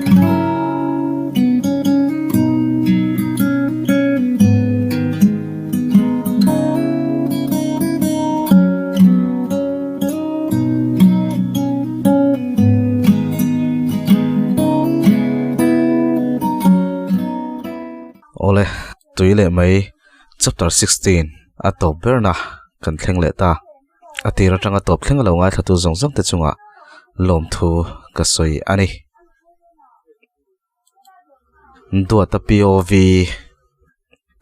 Ole tui le mai chapter 16 atop berna kan thleng le ta atira tanga top thleng lo ngai thatu zong zong te chunga lom thu ka soi ani ndua ta POV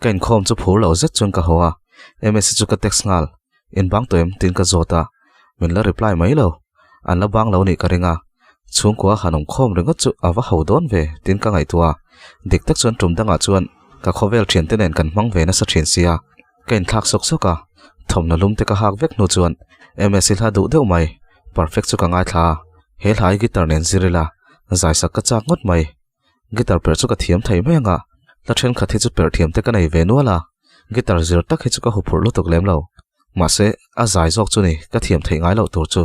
kain khom chu phur lo zet chun ka hoa ms chu ka text ngal in bang toem tin ka zota min la reply mai lo an la bang lo ni ka ringa chung kwa hanong khom ringa chu awa hodon ve tin ka ngai tua dik tak chun tum danga chuan ka khovel thian te nen kan mang ve na sa thian sia kain thak sok soka thomna lum te ka hak vek nu chuan ms la du deuh mai perfect chu ka ngai tha he lai guitar nen zirila zai sak ka chak ngot mai guitar per chu ka thiam thai mai anga la then kha the chu per thiam te ka nei ve nuala guitar zir tak he chu ka hupur lu tok lem lo ma se a zai jok chu ni ka thiam thai ngai lo tur chu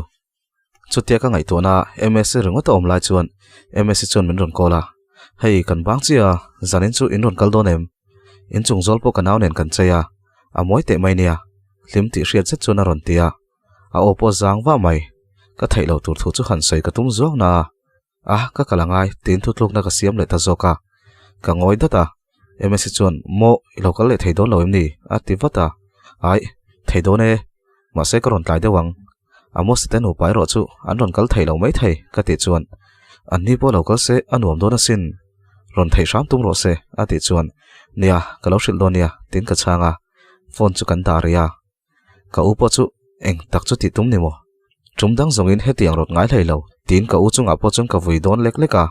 chutia ka ngai to na ms ringo to om lai chuan ms chon min ron kola hei kan bang chia zanin chu in ron kal don em in chung zol po kanaw nen kan chaya a moi te mai nia lim ti riat chet chuna ron tia a opo zang wa mai ka thailo tur thu chu han sei ka tum zuak na ka kalangai tin thu tluk na ka siam le ta zoka ka ngoi data ms chon mo local le theidon lo em ni a ti vata ai theidon e ma se ka ron tlai de wang amo seten u pai ro chu an ron kal thailo mai thai ka ti chuan an ni po local se anuam do na sin ron thei ram tum ro se a ti chuan nia ka lo shil do nia tin ka changa phone chu kan da ria ka upo chu eng tak chu ti tum ni mo chumdang zongin he tiang rot ngai thailo tin ka u chunga po chung ka vui don lek leka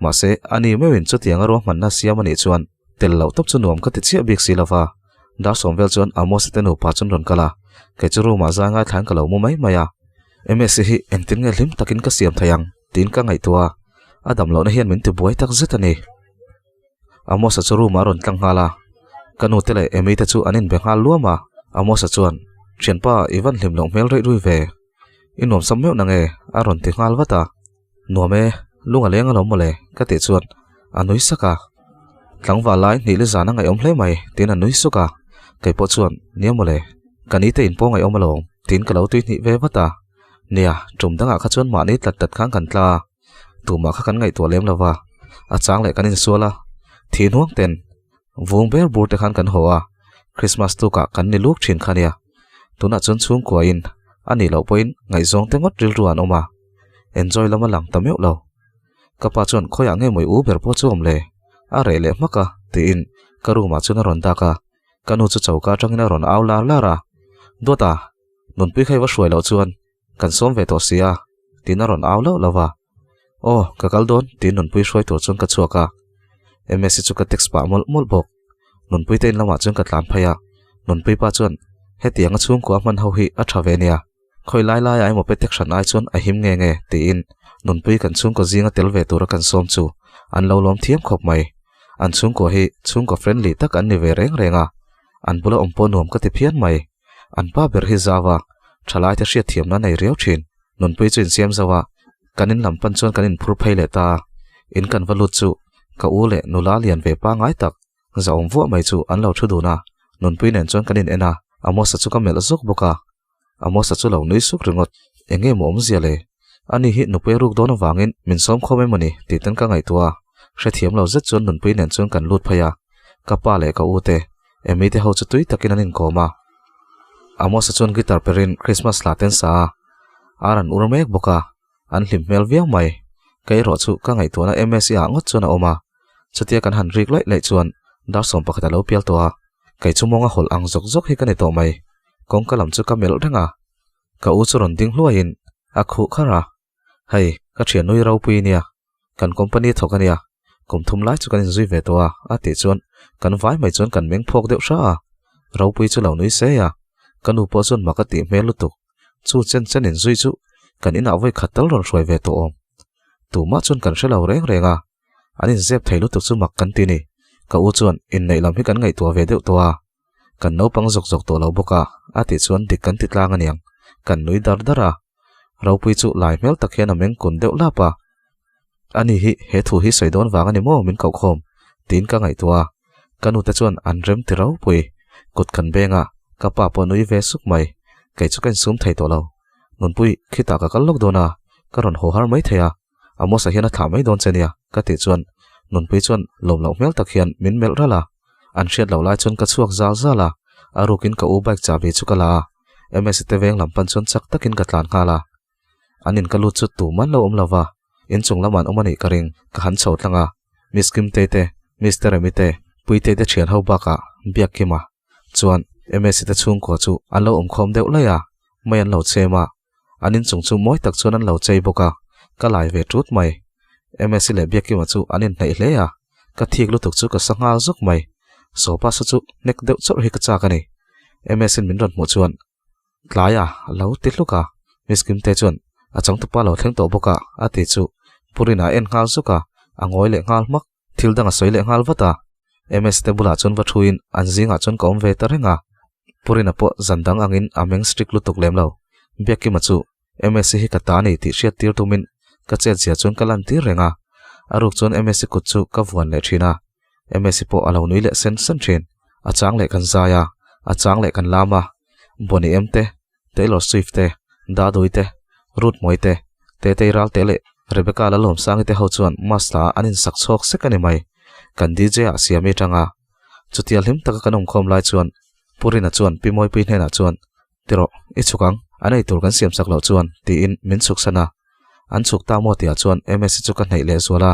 ma se ani mewin chu tiang ro man na siam ani chuan tel lo top chu nuam ka ti chia bik silava da somvel chuan amo seten u pa chun ron kala ke chu ru ma za nga thang ka lo mu mai maya ms hi entin nge lim takin ka siam thayang tin ka ngai tua adam lo na hian min ti buai tak zet ani amo sa chu ru ma ron tlang hala kanu tele emi te chu anin be ngal luama amo sa chuan thianpa iwan hlim long mel rei rui ve inom sammeu na nge aron ti ngal wata nuame lunga lenga lo mole ka ti chuan anui saka tlangwa lai ni le zana ngai om hle mai tin anui suka kai po chuan niamole kani te in po ngai om along tin ka lo tui ni ve wata nia chumdanga kha chuan ma ni tat tat khang kan tla tuma kha kan ngai to lem lawa a chang le kanin suala thi nuang ten vung ber bur te khan kan hoa christmas tu ka kan ni luk thin khania tuna chun chung ko in ani lo poin ngai zong te ngot ril ruan oma enjoy lama lang tameu lo kapa chon khoya nge moi u ber po chom le a re le maka ti in karu ma chuna ron da ka kanu chu chauka tangina ron aula lara dota nun pi khai wa shwai lo chuan kan som ve to sia tin ron aw lo lawa o ka kal don tin nun pi shwai to chun ka chuaka ms chu ka text pa mol bok nun pi te in lama chun ka tlan phaya nun pi pa chuan he tianga chung ko man ho hi a thavenia khoi lai lai ai mo protection ai chun a him nge ti in nun pi kan chung ko zinga telve tur kan som chu an lo lom thiam khop mai an chung ko hi chung ko friendly tak an ni ve reng renga an bula ompo nom ka ti phian mai an pa ber hi zawa thalai te hriat thiam na nei reu thin nun pi chin siam zawa kanin lampan chon kanin phur phei le ta in kan valut chu ka u le nula lian ve pa ngai tak zaom vo mai chu an lo thu du na nun pi nen chon kanin ena amo sa chu ka mel zok boka amo sa chu lo nui suk ringot enge mom zia le ani hi nu pe ruk don wangin min som khome mani ti tan ka ngai tua hre thiam lo zet chon nun pi nen chon kan lut phaya ka pa le ka u te emi te ho chu tui takin anin koma amo sa chon guitar perin christmas la ten sa aran urmek boka an hlim mel viang mai kai ro chu ka ngai tua na ms ya ngot chona oma chutia kan han rik lai lai chuan dar som pakha lo pial toa kai chumonga hol ang zok zok hi kane to mai kong kalam chu ka mel renga ka u chu ron ding hluain a khu khara hei ka thian nui ro pui nia kan company thokania kum thum lai chu kan zui ve toa a ti chuan kan vai mai chuan kan meng phok deuh sha ro pui chu lo nui se ya kan u po chuan makati mel lutuk chu chen chen in zui chu kan ina voi khatal ron roi ve to om tu ma chuan kan shelo reng renga anin zep thei lutuk chu mak kan ti ni ka u chuan in nei lam hi kan ngai tua ve deuh toa kan no pang zok zok to lo boka ati chuan dik kan ti tlang aniang kan nui dar dara ro pui chu lai mel tak hian ameng kun deuh la pa ani hi he thu hi soidon wang ani mo min kau khom tin ka ngai tua kanu ta chuan an rem tirau pui kut kan benga ka pa po nui ve suk mai kai chu kan sum thei to lo nun pui khita ka kal lok dona karon ho har mai theya amo sa hian a tha mai don chenia ka ti chuan nun pui chuan lom lo mel tak hian min mel rala an hriat lo lai chuan ka chuak zal zala arukin ka u bike chabi chu kala ms te veng lampan chuan chak takin ka tlan kala anin ka lu chu tu man lo lawa in chung laman omani karing ka han chho tlanga miskim te te mister emite pui te te thian ho baka biakima chuan ms te chung ko chu an lo khom deuh laya mai an lo chema anin chung chu moi tak chuan an lo chei boka ka lai ve trut mai ms le biakima chu anin nei hleya ka thik lu tuk chu ka sangal zuk mai sopa su chu nek deuh chor hi ka cha ka ni ms min ron mu chuan tlaya lo tiluka miskim te chuan achang tu pa lo thleng to boka ati chu purina en ngal suka angoi le ngal mak thil danga soi le ngal wata ms te bula chon wa thuin anjinga chon kom ve tarenga purina po zandang angin ameng strict lu tuk lem lo biaki machu ms hi ka ta nei ti hriat tir tumin ka che chia chon kalan tir renga aruk chon ms kut chu ka vuan le thina ms po alo nui le sen san thin achang le kan zaya achang le kan lama boni emte taylor swift te da doite root moite te ral tele rebecca la lom sang te ho chuan masta anin sak chok sekani mai kan dj a siami tanga chutial him taka kanong khom lai chuan purina chuan pimoi pi hena chuan tiro ichukang anei tur kan siam sak lo chuan ti in min chuk sana an chuk ta mo tia chuan ms chu kan nei le zuala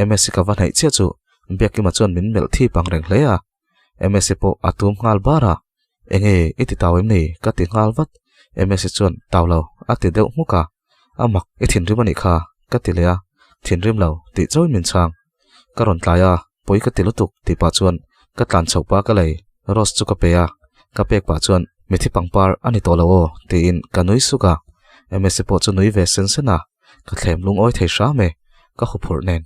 ms ka van hai che chu biaki ma chuan min mel thi pang reng hleya ms po atum ngal bara enge iti tawem nei ka ti ngal wat ms chuan tawlo ati deuh muka amak ithin rimani kha ka ti leya thin rim lo ti choi min chang karon tlaya poi ka ti lutuk ti pa chuan ka tlan chhopa ka lei ros chu ka peya ka pek pa chuan mithi pangpar ani to lo ti in kanui suka ms po chu nui ve sen sena ka thlem lung oi thei sha me ka hupur nen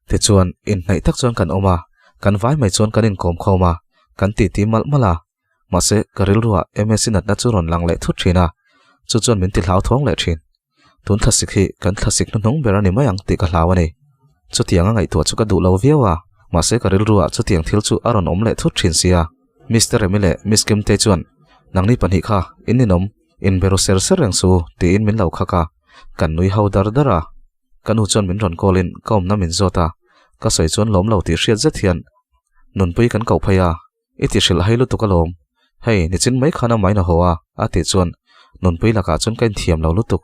ti chuan in nei tak chuan kan oma kan vai mai chuan kan in kom khoma kan ti mal mala mase karil ruwa ms nat na chu ron lang le thu thina chu chuan min ti hlau thong le thin tun thasik hi kan thasik nu nong berani mayang ti ka hlawani chu tianga ngai tu chu ka du lo viawa mase karil ruwa chu tiang thil chu aron om le thu thin sia mister emile miskim te chuan nangni panhi kha inninom in bero ser reng su ti in min lo kha ka kan nui ho dar dara kanu chuan min ron kolin kom na min zota ka soi chuan lom lo ti hriat za thian nun pui kan kau phaya iti hril hailu tu ka lom hei ni chin mai khana mai na hoa ati chuan nun pui laka chuan kan thiam lo lutuk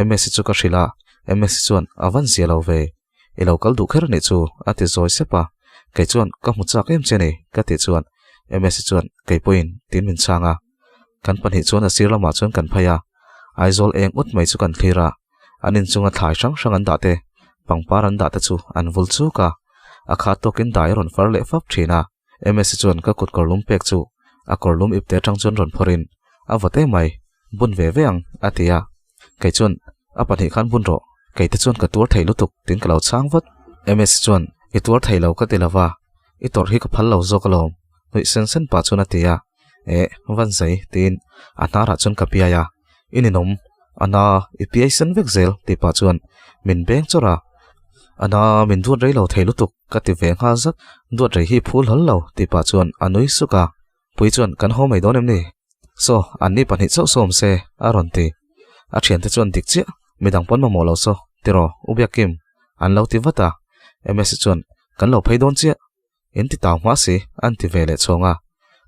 ms chu ka hrila ms chuan avan zia lo ve e local du kher ni chu ati zoi sepa kai chuan ka mu chak em chene ka ti chuan ms chuan kai point tin min changa kan pani chuan a sir lama chuan kan phaya aizol eng ut mai chu kan thira anin chunga thlai sang an da te pangpar an da ta chu an vul chu ka akha tokin dai ron far le fap thina ms chuan ka kut korlum pek chu a korlum ipte tang chuan ron phorin avate mai bun ve veang atia kai chuan a pani khan bun ro kai te chuan ka tur thei lutuk tin ka lo chang wat ms chuan i tur thei lo ka tilawa i tor hi ka phal lo zo ka lom noi sen pa chuan atia e van zai tin anara chuan ka pia ya ininom ana ipi sen vek zel ti pa chuan min beng chora ana min duat rei lo thei lutuk ka ti ve nga zak duat rei hi phul hol lo ti pa chuan anui suka pui chuan kan ho mai donem ni so anni pani chau som se aron ti a thian te chuan dik chi midang pon ma mo lo so tiro ubyakim an lo ti wata ms chuan kan lo phei don chi in ti taw ma si an ti vele chonga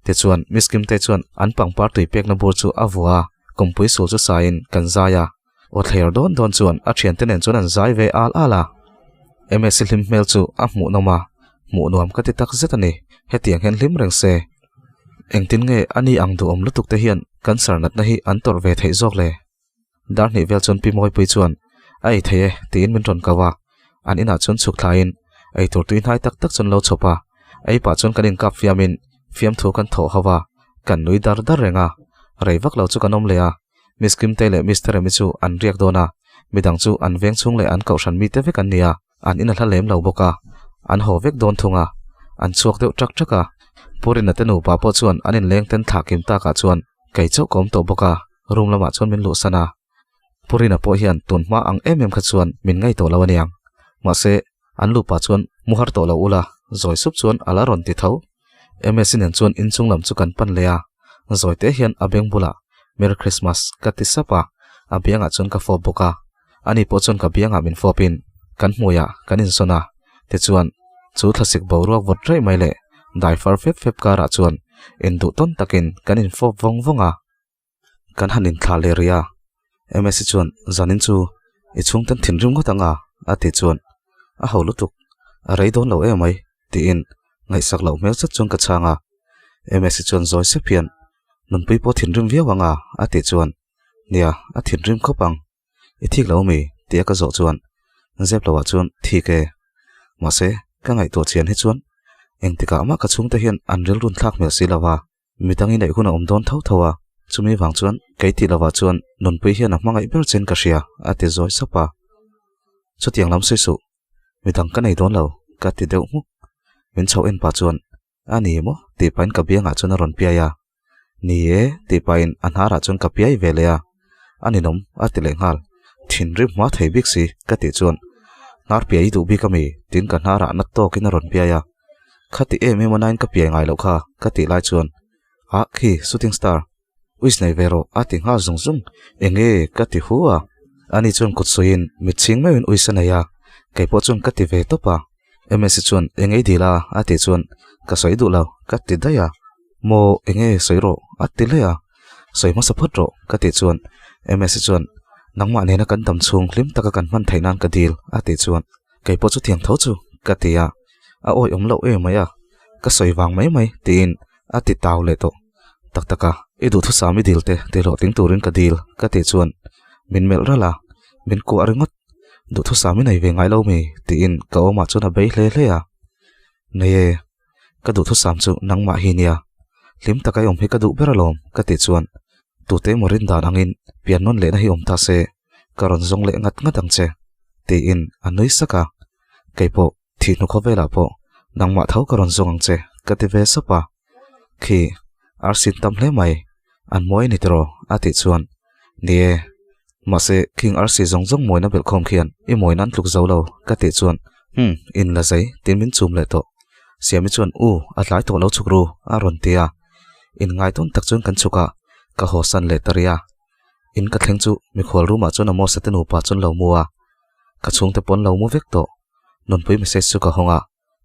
te chuan miskim te chuan an pangpar tui pek na bur chu avua kompui sul chu sain kan zaya o thler don chuan a thian te nen chuan an zai ve al ala ms lim mel chu a mu noma mu nuam ka ti tak zetani hetiang hen lim reng se engtin nge ani ang du om lutuk te hian kan sarnat na hi an tor ve thei jok le dar ni vel chon pi moi pui chuan ai theye tin min ron kawa an ina chon chuk thlain ai tur tuin hai tak chon lo chopa ai pa chon kanin kap fiamin fiam thu kan tho hawa kan nui dar renga rei vak lo chu kanom le a miskim te le mister mi chu an riak dona midang chu an veng chung le an kau san mi te ve kan nia an ina hlalem lo boka an ho vek don thunga an chuak deuh trak a purina tenu pa po chuan anin leng ten thakim ta ka chuan kai chau kom to boka room lama chuan min lu sana purina po hian tunma ang kha chuan min ngai to lo aniang ma se an lupa chuan muhar to lo ula zoi sup chuan ala ron ti tho ms nen chuan in chung lam chu kan pan leya zoi te hian abeng bula merry christmas ka ti sapa abianga chuan ka fo boka ani po chuan ka bianga min fopin kan hmuya kanin sona te chuan chu thlasik boruak vot rei mai le dai far fep fep kara chuan in du ton takin kanin fop vong vonga kan hanin thale ria ms chuan zanin chu I chung tan thin rim ngotanga ati chuan a holutuk a rei don lo emai ti in ngai sak lo mel chat chung ka changa ms chuan zoi se pian nun pui po thin rim viawanga ati chuan nia a thin rim khopang I thik lo mi ti ka zo chuan zep lo wa chuan thike ma se ka ngai to chian hi chuan eng tika ma ka chung te hian an rel run thak mel si lawa mitangi nei huna don thau thawa chumi wang chuan keiti lawa chuan nun pui hian a mangai ber chen ka ria ati zoi sapa chutiang lam se su mitang ka nei don lo ka ti deuh mu min chau en pa chuan ani mo ti pain ka bianga chuan a ron pia ya ni e ti pain an hara chuan ka piai velea ani nom ati le ngal thin rim ma thei bik si ka ti chuan nar piai du bi ka mi tin ka nara na to kin a ron pia ya khati e me monain ka piai ngai lo kha ka ti lai chuan a khi shooting star uis nei vero ati nga zung zung enge ka ti huwa ani chuan kut suin mi ching me win uisana ya kai po chuan ka ti ve topa ms chuan enge dila ati chuan ka soi du lo ka ti daya mo enge soiro ati le ya soi ma sapot ro ka ti chuan ms chuan nangma ne na kan tam chung lim taka kan man thainan ka dil ati chuan kai po chu thiang tho chu ka ti ya a oi om lo e maya ka soi wang mai mai tin ati taw le to tak taka I du thu sami dil te lo ting turin ka dil ka ti chuan min mel rala min ku aringot du thu sami nei ve ngai lo mi ti in ka oma chuna bei hle hle ya nei ka du thu sam chu nangma hi nia lim takai om hi ka du beralom ka ti chuan tu te morin dan angin pian non le na hi om ta se karon zong le ngat ngat ang che ti in anui saka kaipo thi nu khovela po nangma thau karon zong ang che ka ti ve sapa khi arsin tam hle mai an moi ni tro ati chuan nie ma se king arsi zong zong moi na bel khom khian I moi nan tluk zo lo ka ti chuan in la zai tin min chum le to siami chuan atlai to lo chukru a ron tia in ngai ton tak chuan kan chuka ka ho san le taria in ka thleng chu mi khol ruma chuan amo satenu pa chuan lo muwa ka chung te pon lo mu vek to non pui message chu ka honga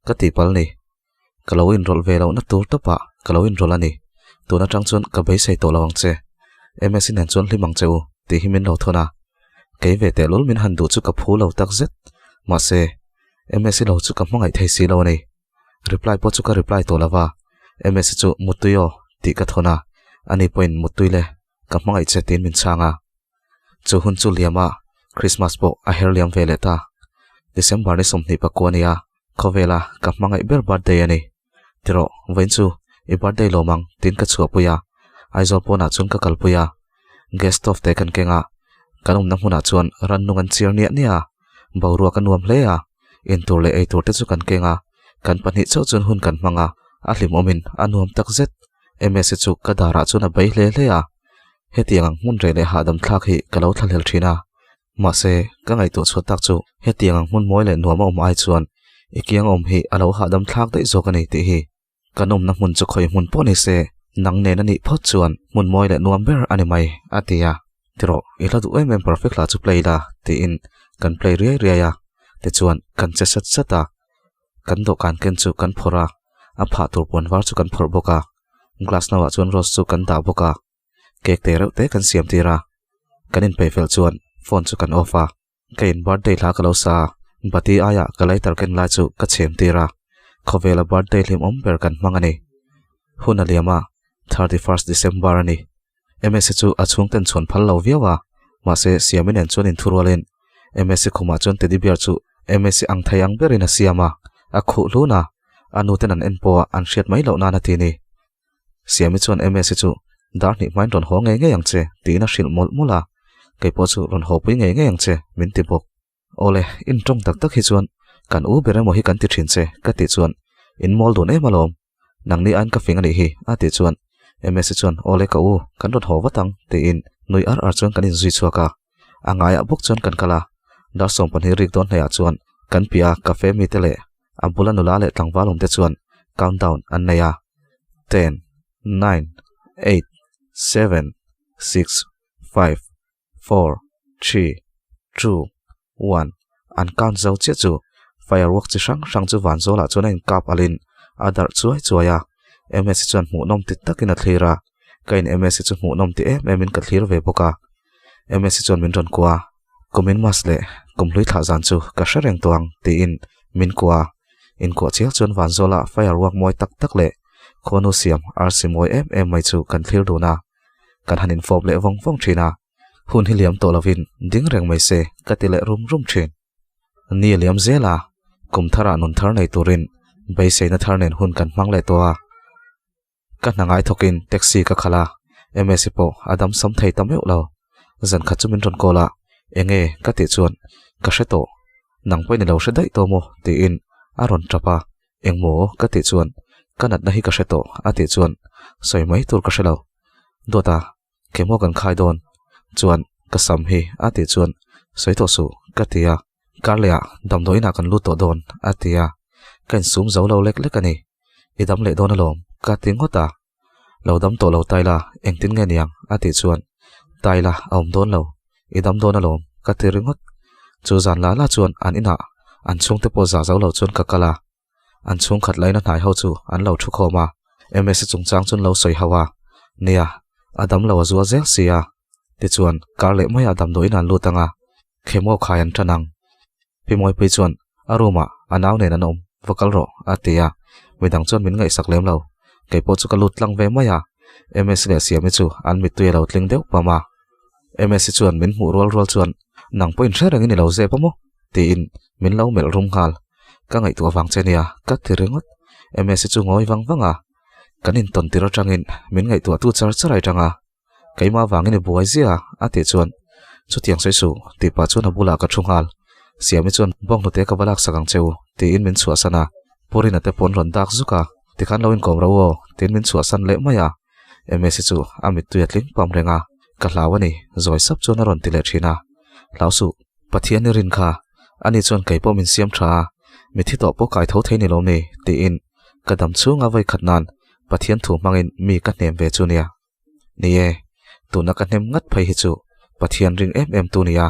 ka ti pal ni ka lo in rol ve lo na tur to pa ka lo in rol ani tuna tang chuan ka bei sei to lawang che ms nen chuan hlimang cheu ti himin lo thona kei ve te lol min han du chu ka phu lo tak zet ma se ms lo chu ka mangai thei si lo nei reply po chu ka reply to lawa ms chu mutuyo ti ka thona ani point mutui le ka mangai che tin min changa chu hun chu liama christmas po a herliam vele ta december ni somni pa konia khovela ka mangai ber birthday ani tiro vain chu I birthday lomang tin ka chua puya aizol po na chun ka kalpuya guest of te kan kenga kanum na huna chuan ran nungan chir nia bawrua kan nuam hle a in tur le ei tur te chu kan kenga kan pani chau chun hun kan manga a hlim omin anuam tak zet ms chu ka dara chun a bei hle hle a hetiang mun re le hadam thlak hi kalo thalhel thina ma se ka ngai tu chu tak chu hetiang mun moi le nuam om ai chuan ikiang om hi alo hadam thlak dei zo kan ei ti hi kanom na mun chu khoi mun po ni se nang ne na ni phot chuan mun moi le nuam ber ani mai atia tiro ila du em perfect la chu play la ti in kan play ria ya te chuan kan che sat sata kan do kan ken chu kan phora a pha tur pon war chu kan phor boka glass na wa chuan rose chu kan da boka cake te rau te kan siam tira kanin pe fel chuan phone chu kan offa kain birthday la ka lo sa bati aya kalai tar ken la chu ka chem tira khovela birthday lim ber kan mangani huna liama 31st December ani ms chu achung ten chon phal lo viawa ma se siamin en chon in thurwalen ms khuma chon tedi biar chu ms ang thayang berina siama a khu luna anu ten an enpo an hriat mai lo na na ti ni siami chon ms chu dar ni main ron ho nge nge yang che ti na hril mol mola kai po chu ron ho pui nge nge yang che min ti bok ole in tong tak tak hi chuan kan u bere mo hi kan ti thin che ka ti chuan in mol do ne malom nang ni an ka finga ni hi a ti chuan ms chuan ole ka u kan ron ho watang ti in nui ar chuan kan in zui chuaka angaya buk chuan kan kala dar som pan hi rik don haya chuan kan pia cafe mi tele ambula nula le tlangwalom te chuan countdown an neya 10 9 8 7 6 5 4 3 2 1 an count zo che chu firework chi sang chu van zo la chuan in kap alin adar chuaya ms chuan mu nom ti takin a thlira kain ms chu mu nom ti min ka thlir ve boka ms chuan min ron kwa kumin masle kumlui tha zan chu ka shareng tuang ti in min kwa in ko chial chuan van zo la firework moi tak le khonu siam rc moi mai chu kan thlir do na kan hanin fob le vong thina hun hiliam to lovin ding reng mai se katile rum thin ni liam zela kum thara nun thar nei turin bai se na thar nen hun kan mang le to a ka nangai thokin taxi ka khala ms po adam sam thei tameu lo zan kha chumin ron kola enge ka ti chuan ka hreto nang poi ni lo hre dai to mo ti in aron trapa engmo ka ti chuan kanat na hi ka hreto ati chuan soi mai tur ka hrelo dota kemo kan khai don chuan ka sam hi ati chuan soi to su ka tia karlia dam doina kan lu to don atia kan sum zo lo lek ani idam le don alom ka tingota lo dam to lo taila engtin nge niang ati chuan taila om don lo idam don alom ka tiringot chu zan la chuan an ina an chung te po za zo lo chuan ka kala an chung khat laina nai ho chu an lo thu khoma ms chung chang chun lo soi hawa nia adam lo azwa zel sia ti chuan karle mai adam doina lu tanga khemo khayan thanang pimoi pe chuan aroma anaw ne nanom vocal ro atia midang chuan min ngai sak lem lo ke po chu ka lut lang ve maya ms le siam chu an mi tuya lo tling deuh pama ms chuan min mu rol chuan nang point threng ni lo ze pamo ti in min lo mel rum hal ka ngai tu awang chenia ka thiringot ms chu ngoi wanga kanin ton tiro tangin min ngai tu char charai tanga keima wangin buai zia ati chuan chu tiang sei su ti pa chuan abula ka thungal siami chuan bong no te ka balak sakang cheu ti in min chua sana porina te pon ron dak zuka ti khan loin kom rawo tin min chua san le maya ms chu amit tu yatling pam renga ka hlawani zoi sap chuan ron ti le thina lausu pathian ni rin kha ani chuan kaipo min siam tha mi thi to po kai tho theini lo ni ti in kadam chunga vai khatnan pathian thu mangin mi ka nem ve chu nia ni e tu na ka nem ngat phai hi chu pathian ring tu nia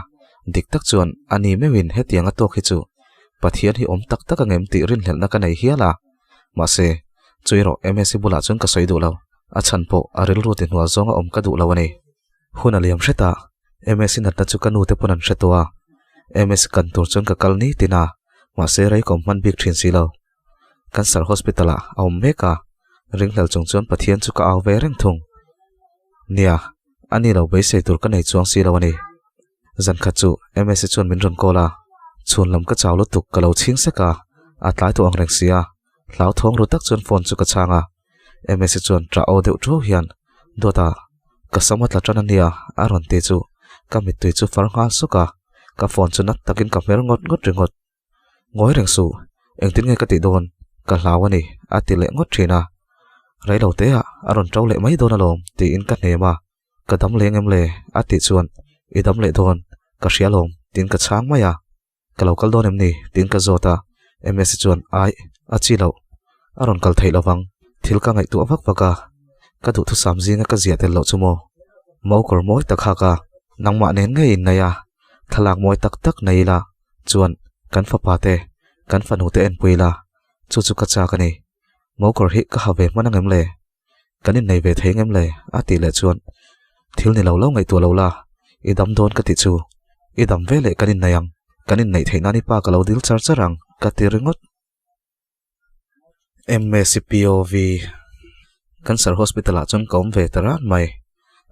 dik tak chuan ani mewin hetianga tok hi chu pathian hi om tak tak angem ti rin hel na ka nei hiala ma se chuiro ms bula chun ka soidu lo a chan po aril ru ti hnuwa zonga om ka du lo ani huna liam hreta ms nat na chu kanu te ponan hretowa ms kan tur chun ka kalni tina ma se rai kom man bik thin si lo cancer hospital a om meka ring hel chung chuan pathian chu ka aw ve reng thung nia ani lo be se tur ka nei chuang si lo ani zan kha chu ms chuan min ron kola chun lam ka chawlo tuk ka lo ching seka atlai to ang reng sia hlau thong ru tak chuan phone chu ka changa ms chuan tra o deuh tho hian dota ka samat la tran ania aron te chu ka mit tu chu farnga suka ka phone chu nat takin ka mer ngot ringot ngoi reng su engtin nge ka ti don ka hlawani ati le ngot thina rai lo te a aron trau le mai don alom ti in ka nema ka dam le ngem le ati chuan idam le don ka hrialom tin ka chang maya ka lokal don em ni tin ka zota ms chuan ai achi lo aron kal thei lawang thil ka ngai tu awak waka ka du thu sam zinga ka zia tel lo chumo mo kor moi takha ka nangma nen ngai in naya thalak moi tak tak nei la chuan kan fa pa te kan fa nu te en puila chu chu ka cha ka ni mo kor hi ka have manang em le kanin nei ve thei ngem le ati le chuan thil ni lo lo ngai tu lo la idam don ka ti chu idam ve le kanin nayang kanin nei theina ni pa ka lo dil char charang ka ti ringot mspov cancer hospital a chon kom ve taran mai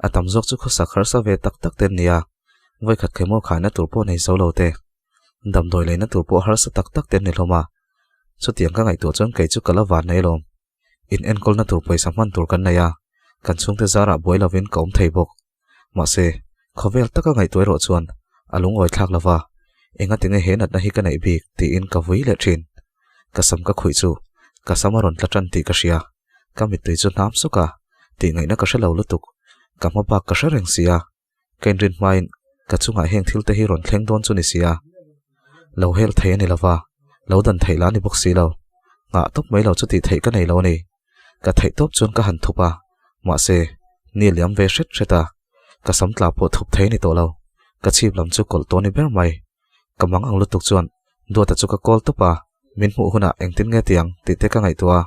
atam jok chu khosa khar sa ve tak tak ten nia voi khat khemo khana turpo nei so lo te dam doi leina turpo har sa tak tak ten ni loma chu tiang ka ngai tu chon kai chu kala van nei lom in en kol na tur paisa man tur kan naya kan chung te zara boi lovin kom thei bok ma se khovel taka ngai toy ro chuan alung oi thak lawa enga tinge he nat na hi ka nei bik ti in ka vui le thin ka sam ka khui chu ka samaron tlatran ti ka ria ka mit tui chu nam suka ti ngai na ka shalo lutuk ka ma ba ka shareng sia ken rin main ka chunga heng thil te hi ron thleng don chu ni sia lo hel thei ani lova lo dan thei la ni bok si lo nga top mai lo chu ti thei ka nei lo ni ka thei top chun ka han thupa ma se ni liam ve shet sheta ka samtla po thup thei ni to lo ka chip lam chu kol to ni ber mai ka mang ang lutuk chuan do ta chu ka kol to pa min hu huna engtin nge tiang ti te ka ngai tua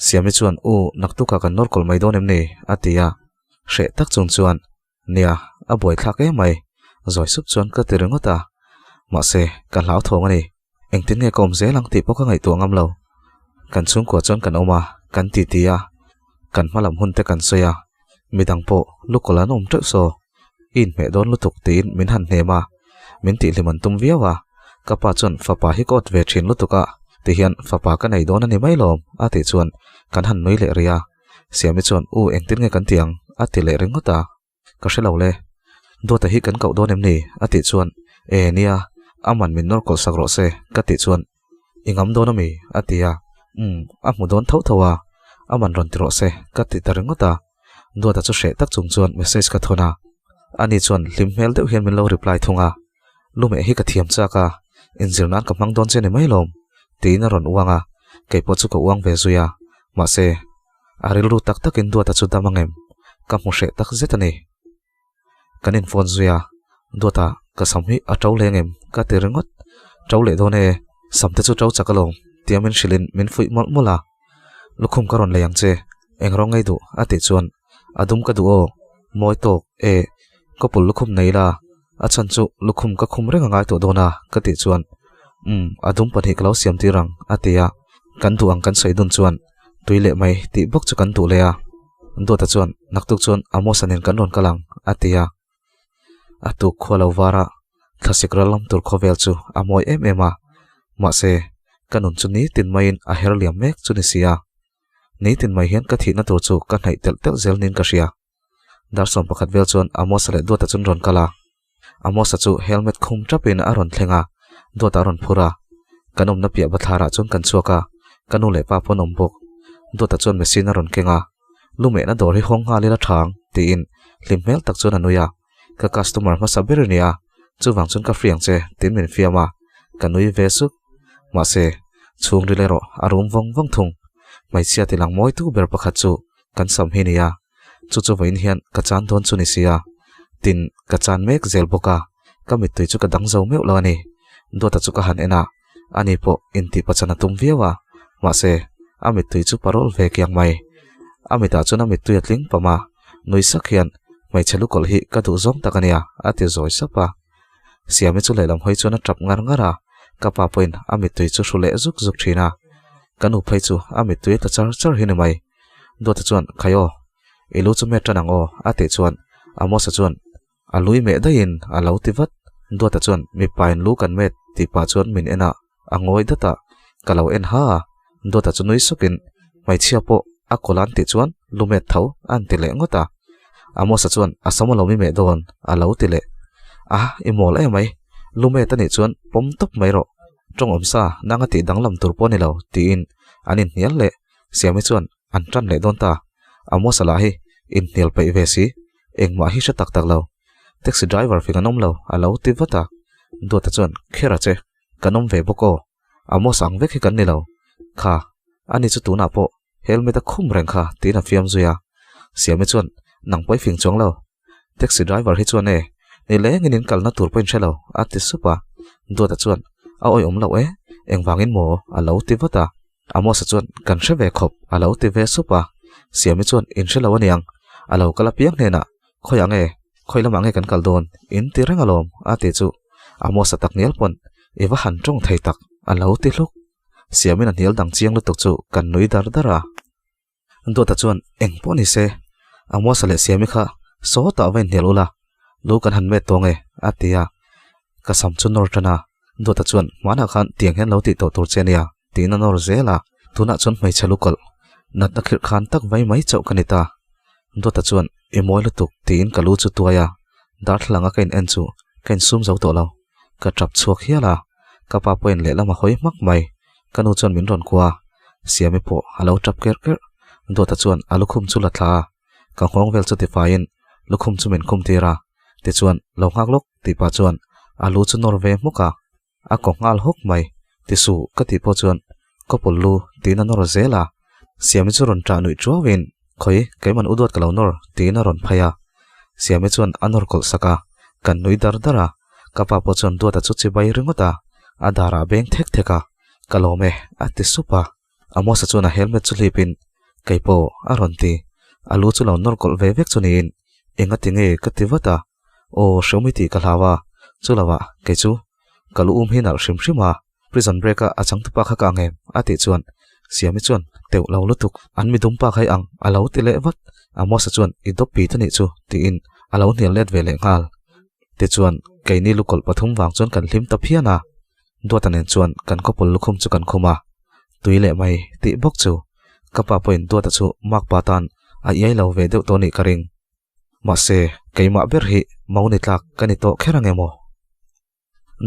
siami chuan u naktu ka kan nor kol mai don em ni atia she tak chung chuan nia a boi thak e mai zoi sup chuan ka ti rengota ma se ka lau thong ani engtin nge kom ze lang ti po ka ngai tu ngam lo kan chung ko chuan kan oma kan ti tia kan malam hun te kan soya midang po lukola nom tre so in me don lutuk tin min han nema min ti liman tum viawa ka pa chuan fa pa hi kot ve thin lutuka ti hian fa pa ka nei don ani mai lom a ti chuan kan han noi le ria siami chuan u engtin nge kan tiang a ti le rengota ka shelo le do ta hi kan kau don em ni a ti chuan e nia aman min nor kol sakro se ka ti chuan ingam don ami atia a mu don thau thawa aman ron tiro se ka ti ta rengota do ta chu she tak chung chuan message ka thona ani chuan limhmel deuh hian min lo reply thunga lume hi ka thiam cha ka inzirnan ka mang don che ni mai lom tin a ron uanga kei po chu ko uang ve zuya ma se aril ru tak takin do ta chu damangem ka mu she tak zetani kanin phone zuya do ta ka samhi a tau lengem ka te rengot tau le done samte chu tau chakalong tiamin shilin min fui mol mola lukhum karon leyang che engrong ngai du ati chuan adum ka du o moi tok e kopul lukhum nei la achan chu lukhum ka khum renga ngai to dona ka ti chuan adum pani kalo siam ti rang atia kan du ang kan sai dun chuan tuile mai ti bok chu kan tu le a do ta chuan naktuk chuan amo sanin kan ron kalang atia atu kholo wara thlasik ralam tur khovel chu amoi ema ma se kanun chu ni tin main a her liam mek chu ni sia ni tin mai hian ka thina tur chu ka nai tel tel zel nin ka sia dar som pakhat vel chuan amo sale do ta chun ron kala amo sa chu helmet khum trapin a ron thlenga do ta ron phura kanom na pia bathara chun kan chuaka kanu le pa ponom bok do ta chun machine a ron kenga lume na dor hi hong ha lela thang tin limhmel tak chun anuya ka customer ma sabirnia chuwang chun ka friang che tin min fiama kanui vesu ma se chung rilero arum wong wong thung mai sia tilang moi tu ber pakhat chu kan sam hinia chu chu vein hian ka chan don chu ni sia tin ka chan mek zel boka ka mit tu chu ka dang zo meu lo ani do ta chu ka han ena ani po inti pachana tum viawa ma se amit tu chu parol ve kyang mai amita chu na mit tu yatling pama noi sakhian mai chelu kol hi ka du zom takania ati zoi sapa siami chu leilam hoi chu na trap ngar ngara ka pa point amit tu chu shule zuk zuk thina kanu phai chu amit tu ta char char hin mai do ta chuan khayo elu chu me tanang o ate chuan amo sa chuan alui me dain alo tivat do ta chuan mi pain lu kan met ti pa chuan min ena angoi data kalau en ha do ta chu noi sukin mai chia po a kolan ti chuan lumet thau an ti le ngota amo sa chuan asamo lo mi me don alo ti le imol e mai lume tani chuan pom top mai ro trong om sa nanga ti danglam tur po ni lo tin anin hial le siami chuan an tran le don ta amo sala hi in hial pai ve si engma hi sha tak tak lo taxi driver fi kanom lo alo ti vata do ta chuan khera che kanom ve boko amo sang ve khi kan ni lo kha ani chu tu na po helmet a khum reng kha ti na fiam zuya siami chuan nang pai fing chong lo taxi driver hi chuan ni le ngin kal na tur point chelo ati supa do ta chuan a oi om lo engwangin mo alo ti vata amo sa chuan kan hre ve khop alo ti ve supa siami chuan in hre lo aniang alo kala piang ne na khoyang khoilamang kan kal don in ti rengalom ati chu amo sa tak nial pon ewa han tong thei tak alo ti hluk siamin an hial dang chiang lu tok chu kan nui dar dara do ta chuan eng poni se amo sa le siami kha so ta ven helula lu kan han me tonge atia ka sam chu nor tana do ta chuan mana khan tiang hen lo ti to tur chenia tin nor zela tuna chun mai chalukal nat na khir khan tak vai mai chau kanita do ta chuan emoi lutuk tin kalu chu tuaya dar thlanga kain en chu kain sum zo to lo ka trap chuak hiala ka pa poin le lama hoi mak mai kanu chuan min ron kwa siami po alo trap ker ker do ta chuan alukhum chu la thla ka hong vel chu ti fain lukhum chu min khum tira ti chuan lo ngak lok ti pa chuan alu chu nor ve muka a ko ngal hok mai ti su ka ti po chuan ko pullu ti na nor zela siami chu ron tra nui chuawin khoi keiman udot kalo nor ti na ron phaya siami chuan anor kol saka kan nui dar dara kapa po chuan duata chu chi bai ringota adara beng thek theka kalome ati supa amo sa chuan a helmet chu lipin keipo aron ti alu chu lo nor kol ve vek chunin enga tinge katiwata o shomiti kalawa chulawa kechu kalu hinal shrimshima prison break a achang tupa kha ka ngem ati chuan siami chuan teu lo lutuk an mi dum pa khai ang alo ti le wat amo sa chuan I dop pi tani chu ti in alo nial let ve le ngal ti chuan keini lukol pathum wang chuan kan hlim ta phiana duatanen chuan kan kopol lukhum chu kan khuma tuile mai ti bok chu kapa point duata chu mak patan a yai lo ve deuh toni karing ma se keima ber hi mauni tlak kani to kherangemo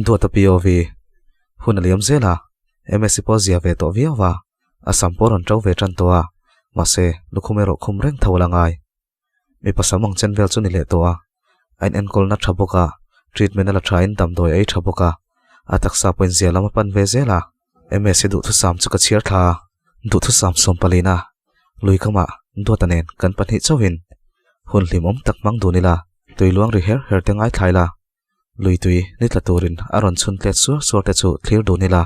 duata POV hunaliam zela MSC pozia ve to viawa asamporon trau ve tran toa ma se lukhumero khumreng thawalangai mi pasamang chenvel chu ni le toa ain enkol na thaboka treatment ala train dam doi ai thaboka ataksa point zia lama pan ve zela MSC du thu sam chu ka chiar tha du thu sam som palina lui kama duatanen kan panhi chawin hun hlim om tak mang dunila tuiluang ri her tengai thaila lui tui nitla turin aron chun tlet sur sorte chu clear dunila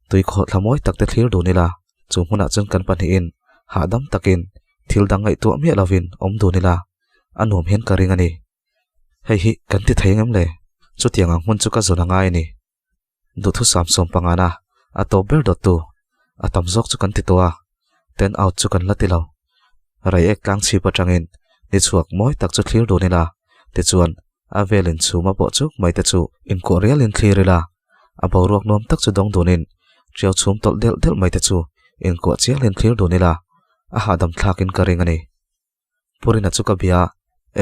tui kho thamoi takte clear dunila chu huna chun kan panhi in ha dam takin thil dangai tu mi lovin om dunila anom hen karing ani hei hi kan ti theingam le chu tianga mun chu ka zona ngai ni du thu sam som pangana ato ber dot tu atam zok chu kan ti towa ten out chu kan latilo rai ek tang chi patangin ni chuak moi tak chu clear dunila ti chuan avelin chuma bo chuk mai ta chu in ko real in clearila aborok nom tak chu dong donin chiao chum tol del del mai ta chu in ko chial in clear donila a hadam thlakin karing ani purina chu ka bia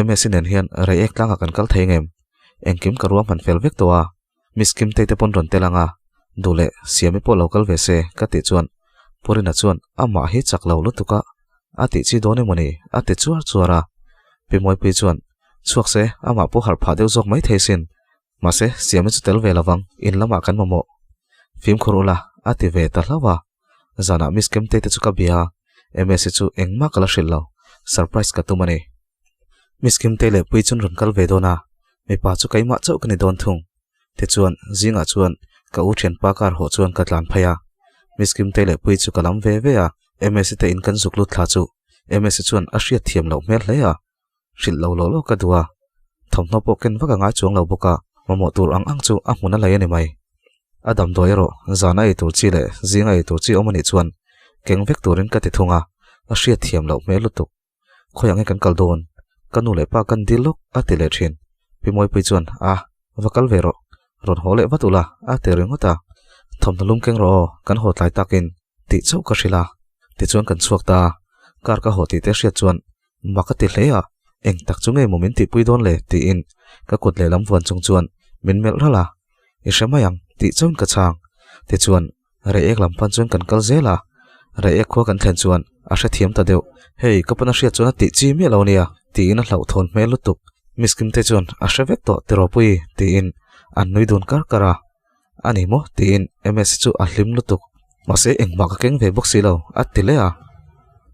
MSC nen hian rai ek tanga kan kal theingem engkim karuam han fel vek towa miskim te te pon ron telanga dule siami po local ve se ka ti chuan purina chuan ama hi chaklo lutuka ati chi done moni ati chuar chuara pimoi pi chuan chuak se ama po har phadeu jok mai theisin mase siami chu tel ve lawang in lama kan momo film khorula ati ve ta hlawa zana miskem te te chu ka bia MSC chu engma kala shillo surprise ka tumani miskem te le pui chun ron kal ve dona me pa chu kaima chau kani don thung te chuan zinga chuan ka u then pa kar ho chuan ka tlan phaya miskem te le pui chu kalam ve ve a MSC te in kan zuklu thla chu MSC chuan a hriat thiam lo mel hle a shil lo lo ka duwa thomno poken waka nga chuang lo boka momo tur ang chu a hmuna lai ani mai adam doiro zana ei tur chi le zinga ei tur chi omani chuan keng vek turin ka ti thunga a hriat thiam lo melutuk khoyang kan kaldon kanu le pa kan dilok a ti le thin pimoi pui chuan a vakal vero ron hole watula a te ringota thomnalum keng ro kan ho tlai takin ti chau ka hrila ti chuan kan chuak ta kar ka ho ti te hriat chuan makati hleya eng tak chunge momin ti pui don le ti in ka kut le lam wan chung chuan min mel rala I shemayang ti chun ka chang ti chuan re ek lam pan chuan kan kal zela re ek kho kan thlen chuan a hre thiam ta deu hei kapana hriat chuan ti chi mi lo nia ti in a hlau thon me lutuk miskim te chuan a hre vek to ti ro pui ti in an nui dun kar kara ani mo ti in MSC chu a hlim lutuk mase engma ka keng ve bok si lo at ti le a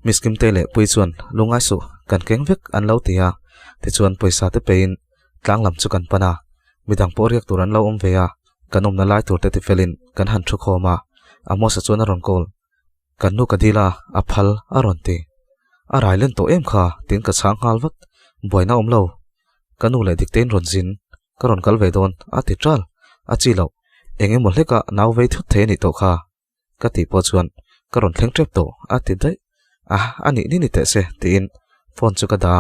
miskim te le pui chuan lungai su kan keng vek an lo tia ti chuan poisa te pein tlang lam chu kan pana midang po riak turan lo om ve a kanom na lai tur te ti felin kan han thu khoma amo sa chuan a ron kol kan nu kadila a phal a ron ti a railen to em kha tin ka chang halwat boina om lo kanu le dikten ron zin ka ron kal ve don a ti tral a chi lo enge mo hleka naw ve thut the ni to kha ka ti po chuan ka ron thleng trep to a ti dai ani ni te se tin phone chu ka da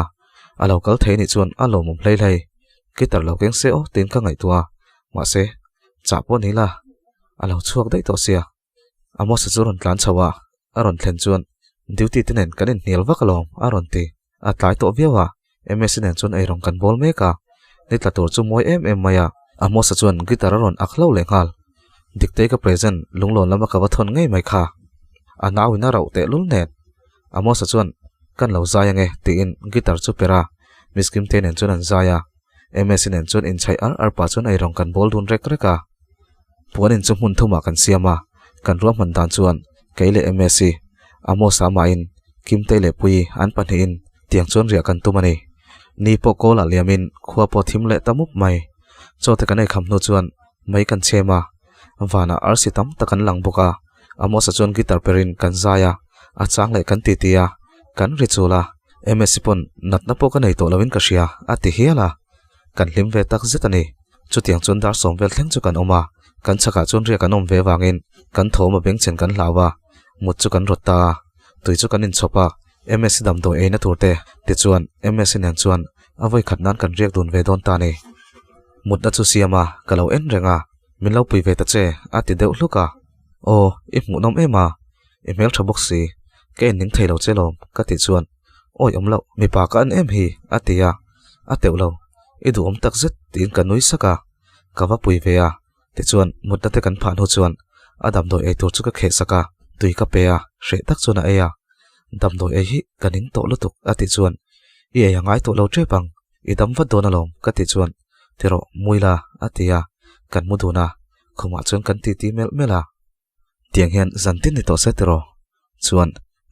a lo kal the ni chuan a lo mum hlei hlei ki tar lo keng se o tin ka ngai tua ma se cha po ni la a lo chuak dai to sia amo sa churon tlan chawa a ron thlen chuan duty tenen kanin nial wa kalom a ron ti a tlai to viawa MSC nen chuan ei rong kan bol meka ni tla tur chu moi em maya amo sa chuan guitar ron akhlo le ngal dikte ka present lunglon lama ka wa thon ngei mai kha a nawina rau te lul net amo sa chuan kan lo zaya nge ti in guitar chu pera miskim te nen chuan an zaya MSc nen chuan in chai ar pa chuan ai rong kan bol dun rek reka puan in chu mun thuma kan siama kan ruam man dan chuan keile MSc amo sama in kim tele pui an pani in tiang chuan ria kan tumani ni po ko la liamin khua po thim le tamup mai chote kan ai khamnu chuan mai kan chema wana arsitam takan lang boka amo sa chuan guitar perin kan zaya a chang le kan titia kan richula MSc pon natna po kan ei to lawin ka ria ati hiala kan lim ve tak zetani chutiang chuan dar som vel thleng chu kan oma kan chaka chuan ria kan om ve wangin kan thoma beng chen kan lawa mut chu kan rotta tui chu kan in chopa MSc dam do eina turte ti chuan MSc nen chuan avoi khatnan kan riak dun ve don ta ni mut na chu siama kalo en renga min lo pui ve ta che ati deuh hluka o I mu nom ema email thabok si ke ning thailo chelom ka ti chuan oi omlo mi pa ka an em hi atia ateulo idu om tak zet tin kan nui saka kawa pui ve a ti chuan mut na te kan phan ho chuan adam do e tur chu ka khe saka tui ka pe a hre tak chuna e a dam do e hi kanin to lutuk ati chuan I e ngai to lo tre pang I dam wat don alom ka ti chuan tero muila atia kan muduna khoma chuan kan ti mel mela tiang hian zantin ni to setero chuan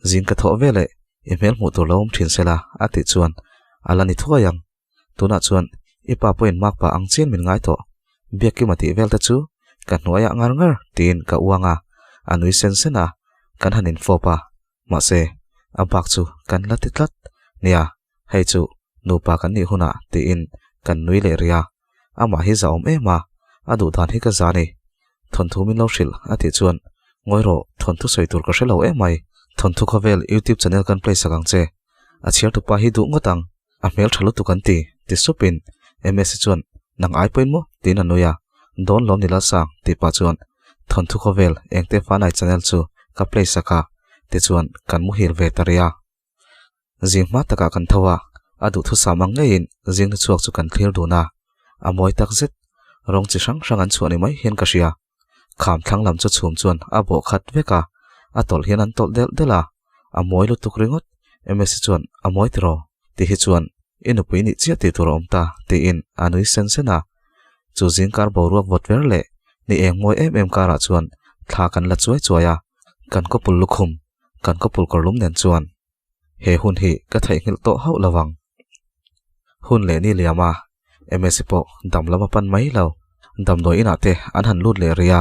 zin ka tho vele email mu to lom thin sela ati chuan alani thuayang tuna chuan ipa point mak pa ang chen min ngai to biaki mati vel ta chu kan noya ngar ngar tin ka uanga anui sen sena kan hanin fopa ma se abak chu kan latitlat nia hei chu nupa kan ni huna ti in kan nui le ria ama hi zaom ema adu dan hi ka zani thon thu min lo shil ati chuan ngoiro thon thu soi tur ka shelo emai thon thu khavel YouTube channel kan play sakang che a chiar tu pa hi du ngotang a mel thalu tu kan ti supin MSc chuan nang ai point mo tin anoya don lom nila sang ti pa chuan thon thu khavel engte fa nai channel chu ka play saka ti chuan kan mu hil ve taria jing ma taka kan thawa adu thu samang ngein jing chuak chu kan clear duna amoi tak zet rong chi sang sang an chuani mai hian ka ria kham thlang lam chu chhum chuan a bo khat veka atol hian an tol del dela amoi lu tuk ringot MSc chuan amoi tro ti hi chuan inu pui ni chia ti tur omta ti in anui sen sena chu jing kar bo ruak vot verle ni eng moi em kara chuan thla kan la chuai chuaya kan ko pul lukhum kan ko pul korlum nen chuan he hun hi ka thai ngil to hau lawang hun le ni liama MSc po dam lama pan mai lo dam doi ina te an han lut le ria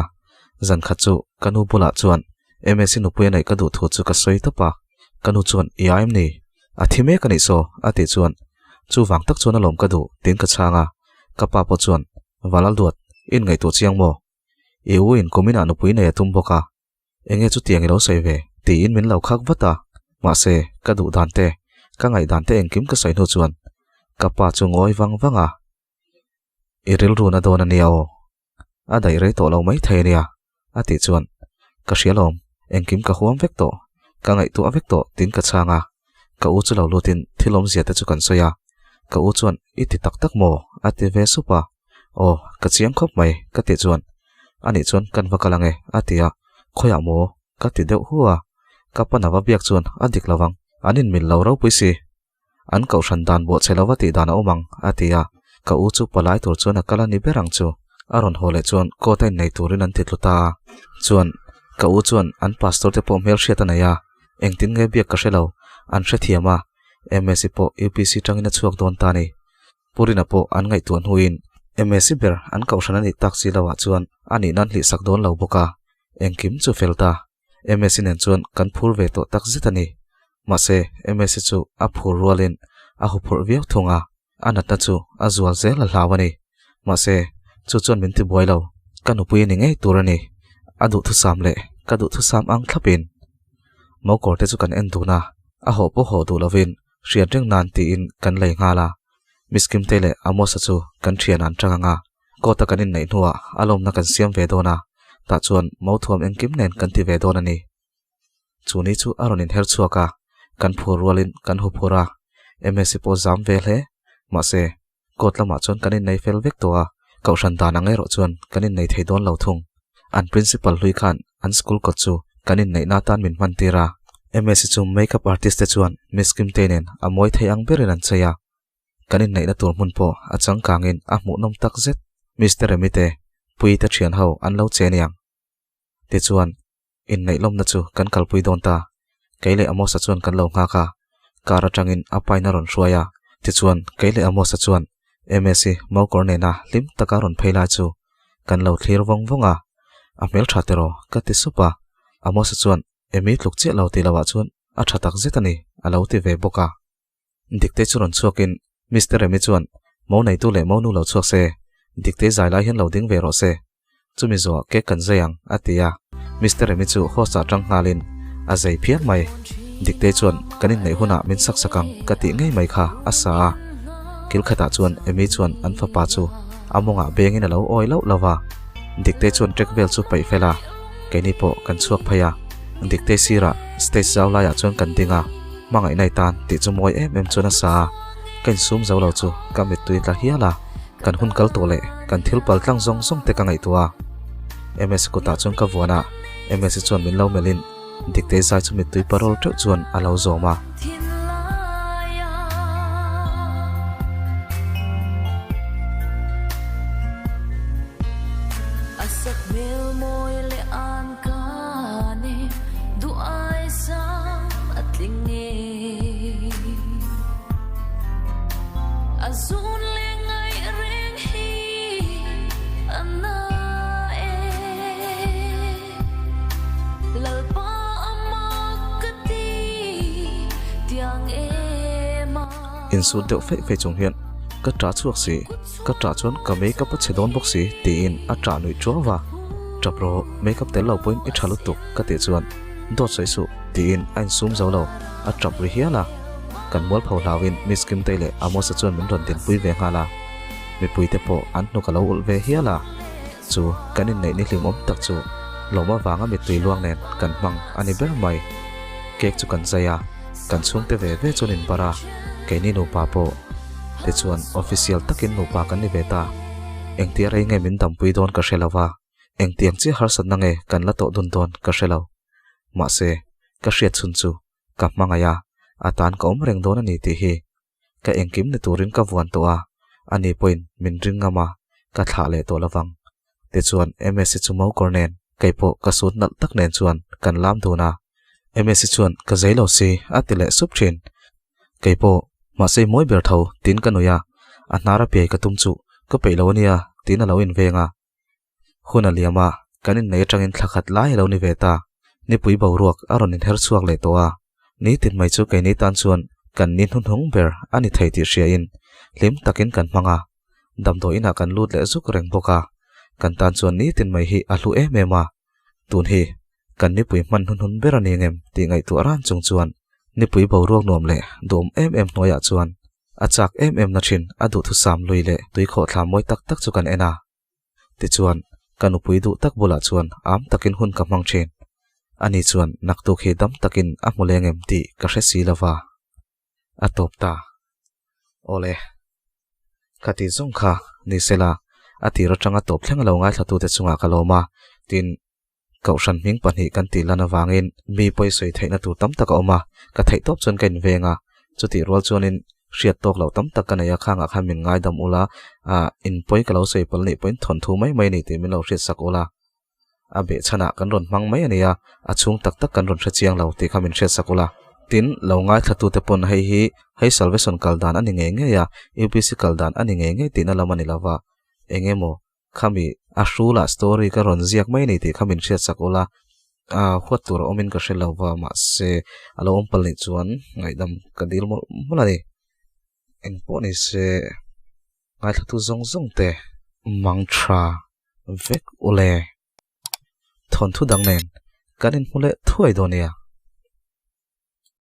zan khachu kanu bula chuan MSc nu pui nai ka du thu chu ka soi tapa kanu chuan iaim ni athime kani so ati chuan chu wang tak chuan alom ka du tin ka changa ka pa po chuan walal duat in ngai tu chiang mo eu in komina nu pui nei tum boka enge chu tiang ro sei ve ti in min lo khak wata ma se ka du dan te ka ngai dan te engkim ka sai no chuan ka pa chu ngoi wanga iril ru na don aniao a dai re to lo mai thainia ati chuan ka hrialom engkim ka huam vek to ka ngai tu avek to tin ka changa ka u chu lo lutin thilom zia te chu kan soya ka u chuan iti tak tak mo ati ve supa o ka chiang khop mai ka ti chuan ani chuan kan vakalange atia khoya mo ka ti deuh huwa ka panawa biak chuan adik lawang anin min lo ro puisi an kau ran dan bo chelawati dana omang atia ka u chu palai tur chuan akala ni berang chu aron hole chuan ko tai nei turin an titluta chuan ka u chuan an pastor te po mel hriatanaya engtin nge biak ka hrelo an hrethiama MSc po UPC tangina chuak don tani purina po an ngai tuan huin MSc ber an kausana ni taksi lawa chuan ani nan hli sak don lo boka engkim chu felta MSc nen chuan kan phur ve to tak zetani mase MSc chu a phur rualin a hupur viau thunga anata chu azwal zel hlawani mase chu chuan min ti boilo kanu pui ni ngei turani adu thu samle kadu thu sam ang thlapin mo korte chu kan enduna a ho po ho du lovin rian reng nan ti in kan lei ngala miskim tele amosa chu kan thian an tanga ko ta kanin nei nuwa alom na kan siam ve dona ta chuan mo thuam engkim nen kan ti ve dona ni chuni chu aron in her chuaka kan phur rolin kan hu phura MSc po zam ve hle ma se kotlama chuan kanin nei fel vek towa kausan dana ngai ro chuan kanin nei thei don lo thung an principal hlui khan an school ko chu kanin nei na tan min man tira MSc chu makeup artist te chuan miskim tenen amoi thei ang berin an chaya kanin nei na tur mun po achang kangin a mu nom tak zet Mr. Emite pui ta thian ho an lo cheniang ti chuan in nei lom na chu kan kalpui don ta keile amo sa chuan kan lo nga ka kara tangin apai na ron hruaya ti chuan keile amo sa chuan MSc mau korne na lim taka ron pheila chu kan lo thlir wong wonga a mel thatero ka ti supa amo sa chuan emi tluk che lo ti lawa chuan a thatak zetani a lo ti ve boka dikte churon chuakin Mr. Emi chuan mo nei tu le mo nu lo chuak se dikte zai lai hian lo ding ve ro se chumi zo ke kan zayang atia Mr. Emi chu hosa tang ngalin a zai phiat mai dikte chuan kanin nei huna min sak sakang kati ngei mai kha asa kil khata chuan Emi chuan an fa pa chu amonga bengin alo oi lo lawa dikte chuan trek vel chu pai fela keini po kan chuak phaya dikte sira stage zaw la ya chuan kan dinga mangai nai tan ti chu moi em chuna sa kan sum zaw lo chu kamit tuin la hiala kan hun kal to le kan thil pal tlang zong zong te ka ngai tua MS ko ta chuan ka vuana MS chuan min lo melin dikte zai chu mit tui parol tro chuan alo zoma in su deuh fe chung hian ka tra chuak si ka tra chuan ka makeup a chedon box si ti in a tra nui chowa chapro makeup tel lo point i thalu tuk ka te chuan dot sai su ti in an sum zo lo a trap ri hiala kan mol phau lawin miss kim tele amo sa chuan min ron tin pui ve hala mi pui te po an no ka lo ul ve hiala chu kanin nei ni hlim om tak chu loma wanga mi tui luang nen kan mang ani ber mai kek chu kan zaya kan chung te ve ve chunin para keini no pa po te chuan official takin no pa kan ni beta engti rai nge min dam pui don ka shelawa engtiang chi har sat na nge kan la to dun don ka shelo ma se ka hriat chun chu ka mangaya atan ka om reng don ani ti hi ka engkim ne turin ka vuan to a ani point min ringama ka tha le to lawang te chuan MSc chu mau kornen kaipo ka sut nal tak nen chuan kan lam duna MSc chuan ka zailo si atile sup thin kaipo ma sei moi ber tho tin kanuya a nara pe ka tum chu ka peilo ania tin alo in venga huna liama kanin nei tangin thakhat lai lo ni veta ni pui bo ruak aron in her chuak le to a ni tin mai chu kai ni tan chuan kan nin hun hong ber ani thei ti ria in lim takin kan manga dam do ina kan lut le zuk reng boka kan tan chuan ni tin mai hi a hlu e mema tun hi kan ni pui man hun hun ber ani ngem ti ngai tu ran chung chuan ni pui bo ruak nom le dom noya chuan achak na thin adu thu sam lui le tui kho thla moi tak tak chu kan ena ti chuan kan upui du tak bola chuan am takin hun ka mang thin ani chuan nak tu khe dam takin a mulengem ti ka hre si lawa atop ta ole khati zong kha ni sela ati ro tanga top thleng lo ngai thatu te chunga kaloma tin kaushan ming pani kan ti lana wangin mi poi soi theina tu tam tak oma ka thei top chon ken venga chuti rol chonin hriat tok lo tam tak kanaya khanga khamin ngai dam ula in poi ka lo sei pal ni point thon thu mai mai ni te min lo hriat sak ula abe chana kan ron mang mai ania achung tak tak kan ron hriat chiang lo te khamin hriat sak ula tin lo ngai thatu te pon hei salvation kaldan ani nge ya UPC kaldan ani nge tin ala mani lawa engemo khami ashula story ka ron ziak mai ni te khamin hriat sak ula huatur omin ka shelawa ma se alo ompal ni chuan ngai dam kadil mulani en poni se ngai thatu zong zong te mangtra vek ule thon thu dang nen kanin mule thuai donia